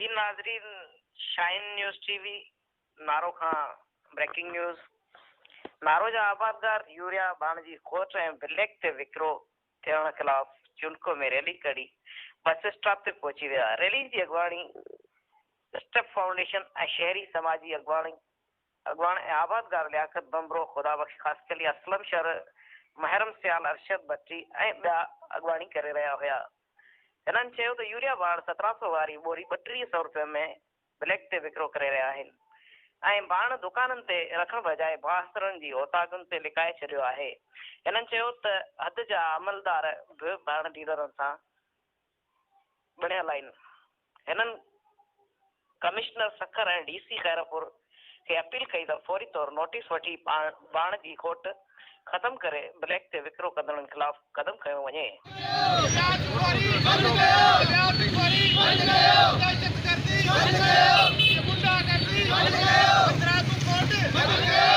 जी नाज़रीन, shine news TV नारो खां breaking news. नारो जा आबादगार यूरिया बाण जी खोट ऐं ब्लैक ते विकिरो थियण ख़िलाफ़ चुनको में रैली कढी बस स्टॉप ते पहुची विया। रैली जी अॻुवाणी स्टेप फाउंडेशन ऐं शहरी समाजी अॻुवाण ऐं आबादगार लियाकत बम्बरो, खुदा बख्श ख़ासकली, असलम शर, महरम सियाल, अरशद भट्टी ऐं ॿिया अॻुवाणी करे रहिया हुया। हिननि चयो त यूरिया बाण 1700 वारी ॿोरी 3200 रुपए में ब्लैक ते विकिरो करे रहिया आहिनि ऐं बाण दुकाननि ते रखण बजाए बास्तरनि जी औताकुनि ते लिकाए छॾियो आहे। हिननि चयो त हद जा अमलदार बि बाण डीलरनि सां बणियल आहिनि। हिननि कमिश्नर सखर ऐं DC खैरपुर खे अपील कई त फौरी तौर नोटिस वठी बाण जी खोट ख़तम करे ब्लैक ते विकिरो कंदड़नि ख़िलाफ़ क़दम खयो वञे।